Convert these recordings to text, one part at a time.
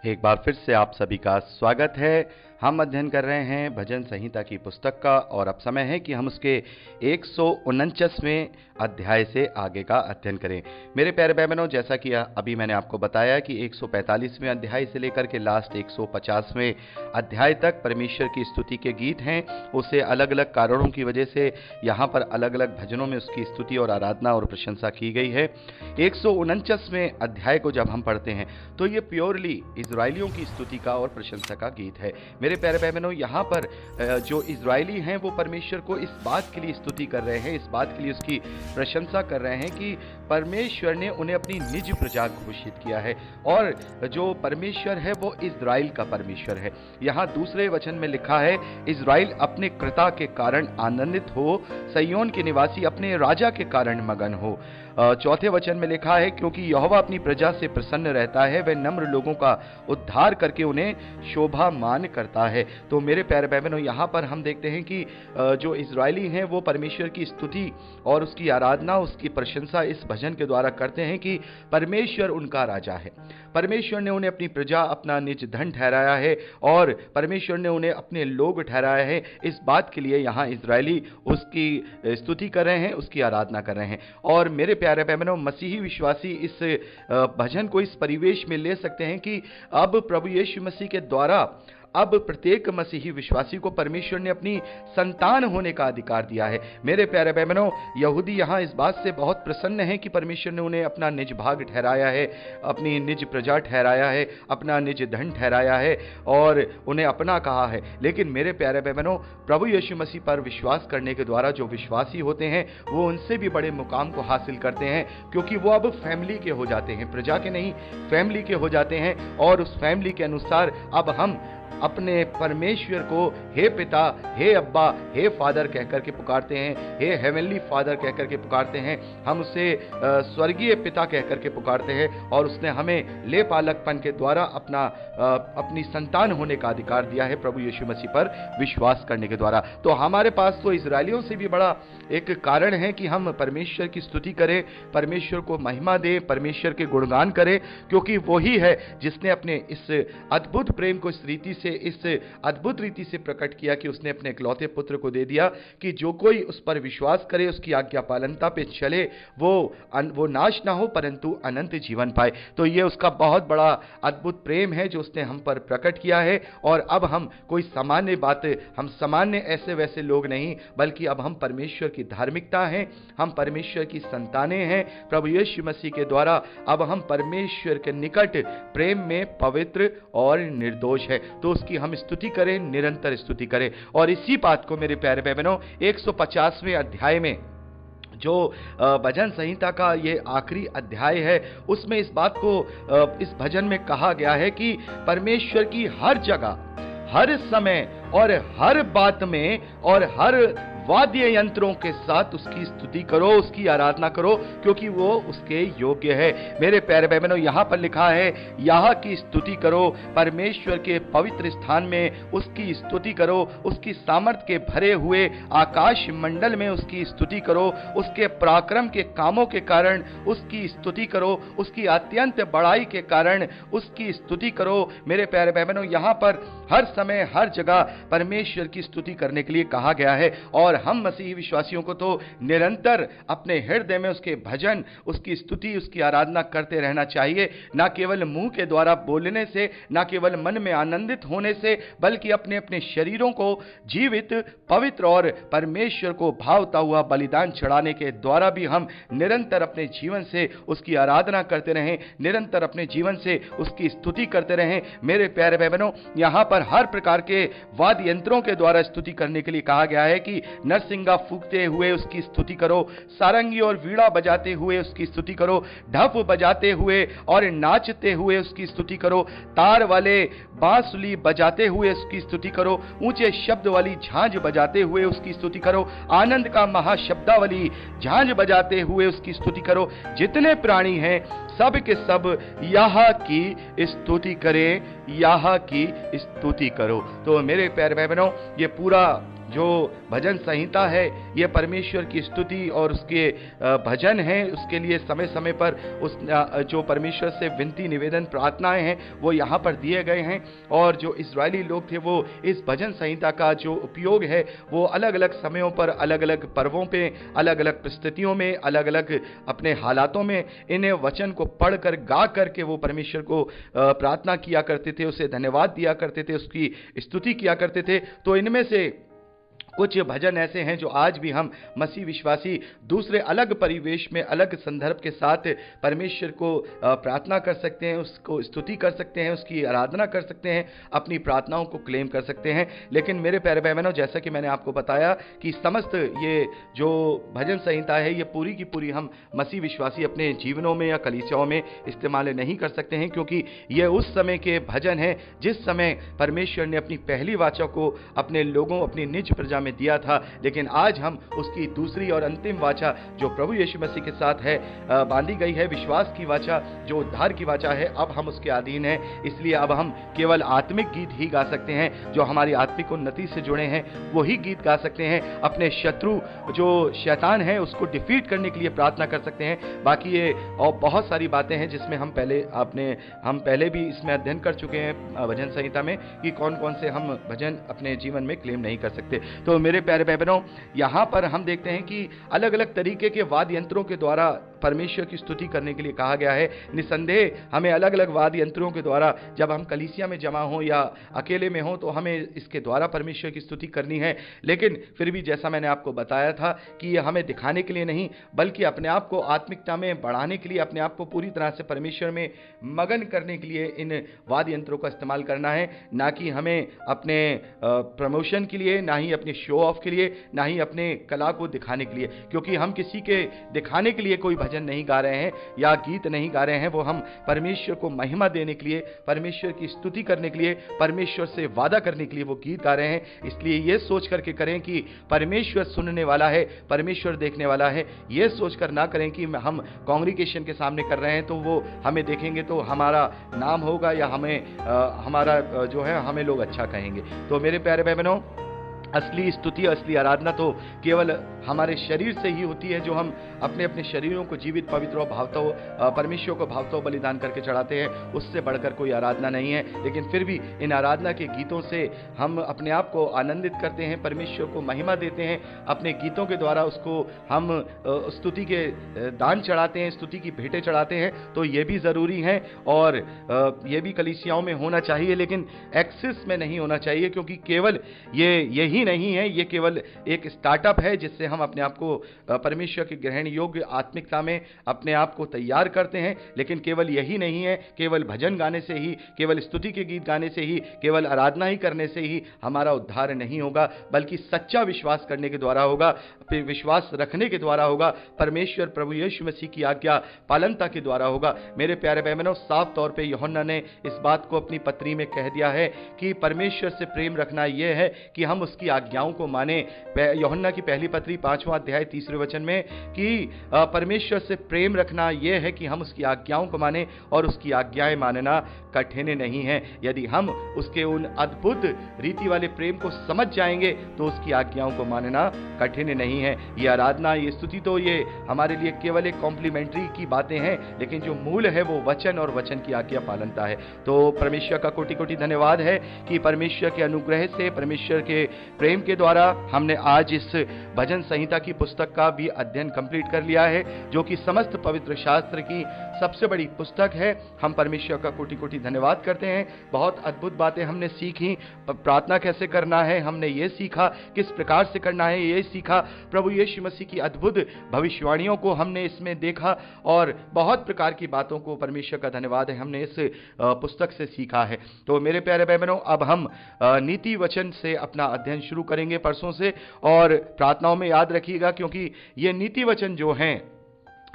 एक बार फिर से आप सभी का स्वागत है। हम अध्ययन कर रहे हैं भजन संहिता की पुस्तक का और अब समय है कि हम उसके 149वें अध्याय से आगे का अध्ययन करें। मेरे प्यारे भाई बहनों, जैसा कि अभी मैंने आपको बताया कि 145वें अध्याय से लेकर के लास्ट 150वें अध्याय तक परमेश्वर की स्तुति के गीत हैं। उसे अलग अलग कारणों की वजह से यहाँ पर अलग अलग भजनों में उसकी स्तुति और आराधना और प्रशंसा की गई है। 149वें अध्याय को जब हम पढ़ते हैं तो ये प्योरली इजराइलियों की स्तुति का और प्रशंसा का गीत है। मेरे प्यारे भाई बहनों, यहाँ पर जो इजराइली हैं वो परमेश्वर को इस बात के लिए स्तुति कर रहे हैं, इस बात के लिए उसकी प्रशंसा कर रहे हैं कि परमेश्वर ने उन्हें अपनी निज प्रजा घोषित किया है और जो परमेश्वर है वो इजराइल का परमेश्वर है। यहाँ दूसरे वचन में लिखा है, इजराइल अपने कृता के कारण आनंदित हो, सिय्योन के निवासी अपने राजा के कारण मगन हो। चौथे वचन में लिखा है, क्योंकि यहोवा अपनी प्रजा से प्रसन्न रहता है, वह नम्र लोगों का उद्धार करके उन्हें शोभामान करता है। तो मेरे प्यारे भाई बहनों, यहाँ पर हम देखते हैं कि जो इजरायली हैं वो परमेश्वर की स्तुति और उसकी आराधना, उसकी प्रशंसा इस भजन के द्वारा करते हैं कि परमेश्वर उनका राजा है। परमेश्वर ने उन्हें अपनी प्रजा, अपना निज धन ठहराया है और परमेश्वर ने उन्हें अपने लोग ठहराया है। इस बात के लिए यहाँ इजरायली उसकी स्तुति कर रहे हैं, उसकी आराधना कर रहे हैं। और मेरे प्यारे भाई बहनों, मसीही विश्वासी इस भजन को इस परिवेश में ले सकते हैं कि अब प्रभु यीशु मसीह के द्वारा अब प्रत्येक मसीही विश्वासी को परमेश्वर ने अपनी संतान होने का अधिकार दिया है। मेरे प्यारे भाई बहनों, यहूदी यहाँ इस बात से बहुत प्रसन्न हैं कि परमेश्वर ने उन्हें अपना निज भाग ठहराया है, अपनी निज प्रजा ठहराया है, अपना निज धन ठहराया है और उन्हें अपना कहा है। लेकिन मेरे प्यारे भाई बहनों, प्रभु यीशु मसीह पर विश्वास करने के द्वारा जो विश्वासी होते हैं वो उनसे भी बड़े मुकाम को हासिल करते हैं, क्योंकि वो अब फैमिली के हो जाते हैं, प्रजा के नहीं, फैमिली के हो जाते हैं। और उस फैमिली के अनुसार अब हम अपने परमेश्वर को हे पिता, हे अब्बा, हे फादर कहकर के पुकारते हैं, हे हेवनली फादर कहकर के पुकारते हैं। हम उसे स्वर्गीय पिता कहकर के पुकारते हैं और उसने हमें ले पालकपन के द्वारा अपनी संतान होने का अधिकार दिया है प्रभु यीशु मसीह पर विश्वास करने के द्वारा। तो हमारे पास तो इजरायलियों से भी बड़ा एक कारण है कि हम परमेश्वर की स्तुति करें, परमेश्वर को महिमा दें, परमेश्वर के गुणगान करें, क्योंकि वही है जिसने अपने इस अद्भुत प्रेम को इस अद्भुत रीति से प्रकट किया कि उसने अपने इकलौते पुत्र को दे दिया कि जो कोई उस पर विश्वास करे, उसकी आज्ञा पालनता पे चले, वो नाश ना हो परंतु अनंत जीवन पाए। तो ये उसका बहुत बड़ा अद्भुत प्रेम है जो उसने हम पर प्रकट किया है। और अब हम कोई सामान्य बातें, हम सामान्य ऐसे वैसे लोग नहीं, बल्कि अब हम परमेश्वर की धार्मिकता हैं, हम परमेश्वर की संतानें हैं। प्रभु यीशु मसीह के द्वारा अब हम परमेश्वर के निकट प्रेम में पवित्र और निर्दोष है। तो उसकी हम स्तुति करें, निरंतर स्तुति करें। और इसी बात को मेरे प्यारे भाई बहनों, 150वें अध्याय में जो भजन संहिता का ये आखिरी अध्याय है, उसमें इस बात को इस भजन में कहा गया है कि परमेश्वर की हर जगह, हर समय और हर बात में और हर वाद्य यंत्रों के साथ उसकी स्तुति करो, उसकी आराधना करो, क्योंकि वो उसके योग्य है। मेरे प्यारे भाई बहनों, यहाँ पर लिखा है, यहाँ की स्तुति करो, परमेश्वर के पवित्र स्थान में उसकी स्तुति करो, उसकी सामर्थ के भरे हुए आकाश मंडल में उसकी स्तुति करो, उसके पराक्रम के कामों के कारण उसकी स्तुति करो, उसकी अत्यंत बड़ाई के कारण उसकी स्तुति करो। मेरे प्यारे भाई बहनों, यहाँ पर हर समय हर जगह परमेश्वर की स्तुति करने के लिए कहा गया है। और हम मसीही विश्वासियों को तो निरंतर अपने हृदय में उसके भजन, उसकी स्तुति, उसकी आराधना करते रहना चाहिए, ना केवल मुंह के द्वारा बोलने से, ना केवल मन में आनंदित होने से, बल्कि अपने अपने शरीरों को जीवित, पवित्र और परमेश्वर को भावता हुआ बलिदान चढ़ाने के द्वारा भी हम निरंतर अपने जीवन से उसकी आराधना करते रहें, निरंतर अपने जीवन से उसकी स्तुति करते रहें। मेरे प्यारे भाई बहनों, यहाँ पर हर प्रकार के वाद्य यंत्रों के द्वारा स्तुति करने के लिए कहा गया है कि नरसिंगा फूंकते हुए उसकी स्तुति करो, सारंगी और वीणा बजाते हुए उसकी स्तुति करो, ढप बजाते हुए और नाचते हुए उसकी स्तुति करो, तार वाले बांसुली बजाते हुए उसकी स्तुति करो, ऊंचे शब्द वाली झांझ बजाते हुए उसकी स्तुति करो, आनंद का महाशब्दावली झांझ बजाते हुए उसकी स्तुति करो। जितने प्राणी हैं सब के सब यहाँ की स्तुति करें, यहाँ की स्तुति करो। तो मेरे प्यारे भाई बहनों, ये पूरा जो भजन संहिता है ये परमेश्वर की स्तुति और उसके भजन हैं, उसके लिए समय समय पर उस जो परमेश्वर से विनती निवेदन प्रार्थनाएं हैं वो यहाँ पर दिए गए हैं। और जो इजरायली लोग थे वो इस भजन संहिता का जो उपयोग है वो अलग अलग समयों पर, अलग अलग पर्वों पे, अलग अलग परिस्थितियों में, अलग अलग अपने हालातों में इन्हें वचन को पढ़कर गा करके वो परमेश्वर को प्रार्थना किया करते थे, उसे धन्यवाद दिया करते थे, उसकी स्तुति किया करते थे। तो इनमें से कुछ भजन ऐसे हैं जो आज भी हम मसीह विश्वासी दूसरे अलग परिवेश में, अलग संदर्भ के साथ परमेश्वर को प्रार्थना कर सकते हैं, उसको स्तुति कर सकते हैं, उसकी आराधना कर सकते हैं, अपनी प्रार्थनाओं को क्लेम कर सकते हैं। लेकिन मेरे प्यारे भाई बहनों, जैसा कि मैंने आपको बताया कि समस्त ये जो भजन संहिता है ये पूरी की पूरी हम मसीह विश्वासी अपने जीवनों में या कलीसियाओं में इस्तेमाल नहीं कर सकते हैं, क्योंकि ये उस समय के भजन हैं जिस समय परमेश्वर ने अपनी पहली वाचा को अपने लोगों, अपनी निज प्रजा में दिया था। लेकिन आज हम उसकी दूसरी और अंतिम वाचा जो प्रभु यीशु मसीह के साथ है बांधी गई है, विश्वास की वाचा, जो उद्धार की वाचा है, अब हम उसके अधीन हैं। इसलिए अब हम केवल आत्मिक गीत ही गा सकते हैं, जो हमारी आत्मिक उन्नति से जुड़े हैं वही गीत गा सकते हैं। अपने शत्रु जो शैतान है उसको डिफीट करने के लिए प्रार्थना कर सकते हैं। बाकी ये और बहुत सारी बातें हैं जिसमें हम पहले भी इसमें अध्ययन कर चुके हैं भजन संहिता में, कि कौन कौन से हम भजन अपने जीवन में क्लेम नहीं कर सकते। तो मेरे प्यारे भाई बहनों, यहाँ पर हम देखते हैं कि अलग अलग तरीके के वाद्य यंत्रों के द्वारा परमेश्वर की स्तुति करने के लिए कहा गया है। निसंदेह हमें अलग अलग वाद्य यंत्रों के द्वारा, जब हम कलीसिया में जमा हों या अकेले में हों, तो हमें इसके द्वारा परमेश्वर की स्तुति करनी है। लेकिन फिर भी जैसा मैंने आपको बताया था कि ये हमें दिखाने के लिए नहीं, बल्कि अपने आप को आत्मिकता में बढ़ाने के लिए, अपने आप को पूरी तरह से परमेश्वर में मगन करने के लिए इन वाद्य यंत्रों का इस्तेमाल करना है। ना कि हमें अपने प्रमोशन के लिए, ना ही अपने शो ऑफ के लिए, ना ही अपने कला को दिखाने के लिए, क्योंकि हम किसी के दिखाने के लिए कोई भजन नहीं गा रहे हैं या गीत नहीं गा रहे हैं। वो हम परमेश्वर को महिमा देने के लिए, परमेश्वर की स्तुति करने के लिए, परमेश्वर से वादा करने के लिए वो गीत गा रहे हैं। इसलिए ये सोच करके करें कि परमेश्वर सुनने वाला है, परमेश्वर देखने वाला है। ये सोचकर ना करें कि हम कांग्रीगेशन के सामने कर रहे हैं तो वो हमें देखेंगे तो हमारा नाम होगा या हमारा जो है हमें लोग अच्छा कहेंगे। तो मेरे प्यारे भाई बहनों, असली स्तुति, असली आराधना तो केवल हमारे शरीर से ही होती है, जो हम अपने अपने शरीरों को जीवित, पवित्र और भावता परमेश्वर को भावता बलिदान करके चढ़ाते हैं। उससे बढ़कर कोई आराधना नहीं है। लेकिन फिर भी इन आराधना के गीतों से हम अपने आप को आनंदित करते हैं, परमेश्वर को महिमा देते हैं। अपने गीतों के द्वारा उसको हम स्तुति के दान चढ़ाते हैं, स्तुति की भेंटें चढ़ाते हैं। तो ये भी ज़रूरी है और ये भी कलीसियाओं में होना चाहिए, लेकिन एक्सेस में नहीं होना चाहिए, क्योंकि केवल यही नहीं है, ये केवल एक स्टार्टअप है जिससे हम अपने आप को परमेश्वर के ग्रहण योग्य आत्मिकता में अपने आप को तैयार करते हैं। लेकिन केवल यही नहीं है, केवल भजन गाने से ही, केवल स्तुति के गीत गाने से ही, केवल आराधना ही करने से ही हमारा उद्धार नहीं होगा, बल्कि सच्चा विश्वास करने के द्वारा होगा, फिर विश्वास रखने के द्वारा होगा, परमेश्वर प्रभु यीशु मसीह की आज्ञा पालनता के द्वारा होगा। मेरे प्यारे भाई बहनों, साफ तौर पे यूहन्ना ने इस बात को अपनी पत्री में कह दिया है कि परमेश्वर से प्रेम रखना यह है कि हम उसकी आज्ञाओं को माने। यूहन्ना की पहली पत्री 5वां अध्याय 3 वचन में कि परमेश्वर से प्रेम रखना यह है कि हम उसकी आज्ञाओं को माने, और उसकी आज्ञाएं मानना कठिन नहीं है। यदि हम उसके उन अद्भुत रीति वाले प्रेम को समझ जाएंगे तो उसकी आज्ञाओं को मानना कठिन नहीं है। ये आराधना, ये स्तुति तो ये हमारे लिए केवल एक कॉम्प्लीमेंट्री की बातें हैं, लेकिन जो मूल है वो वचन और वचन की आज्ञा पालनता है। तो परमेश्वर का कोटि कोटि धन्यवाद है कि परमेश्वर के अनुग्रह से, परमेश्वर के प्रेम के द्वारा हमने आज इस भजन संहिता की पुस्तक का भी अध्ययन कंप्लीट कर लिया है, जो कि समस्त पवित्र शास्त्र की सबसे बड़ी पुस्तक है। हम परमेश्वर का कोटि कोटि धन्यवाद करते हैं। बहुत अद्भुत बातें हमने सीखी। प्रार्थना कैसे करना है हमने ये सीखा, किस प्रकार से करना है ये सीखा। प्रभु यीशु मसीह की अद्भुत भविष्यवाणियों को हमने इसमें देखा, और बहुत प्रकार की बातों को परमेश्वर का धन्यवाद है हमने इस पुस्तक से सीखा है। तो मेरे प्यारे भाई बहनों, अब हम नीति वचन से अपना अध्ययन शुरू करेंगे परसों से, और प्रार्थनाओं में याद रखिएगा, क्योंकि ये नीति वचन जो हैं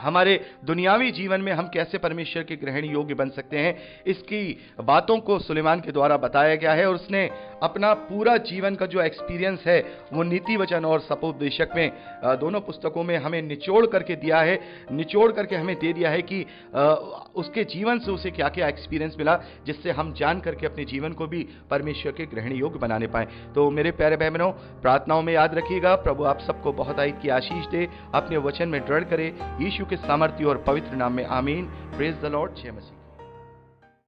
हमारे दुनियावी जीवन में हम कैसे परमेश्वर के ग्रहण योग्य बन सकते हैं, इसकी बातों को सुलेमान के द्वारा बताया गया है। और उसने अपना पूरा जीवन का जो एक्सपीरियंस है वो नीति वचन और सपोपदेशक में दोनों पुस्तकों में हमें निचोड़ करके दिया है, निचोड़ करके हमें दे दिया है कि उसके जीवन से उसे क्या क्या एक्सपीरियंस मिला, जिससे हम जान करके अपने जीवन को भी परमेश्वर के ग्रहण योग्य बनाने पाए। तो मेरे प्यारे भाई बहनों, प्रार्थनाओं में याद रखिएगा, प्रभु आप सबको बहुत आयत की आशीष दे, अपने वचन में दृढ़ करे, यीशु के सामर्थ्य और पवित्र नाम में आमीन। Praise the Lord. जय मसीह।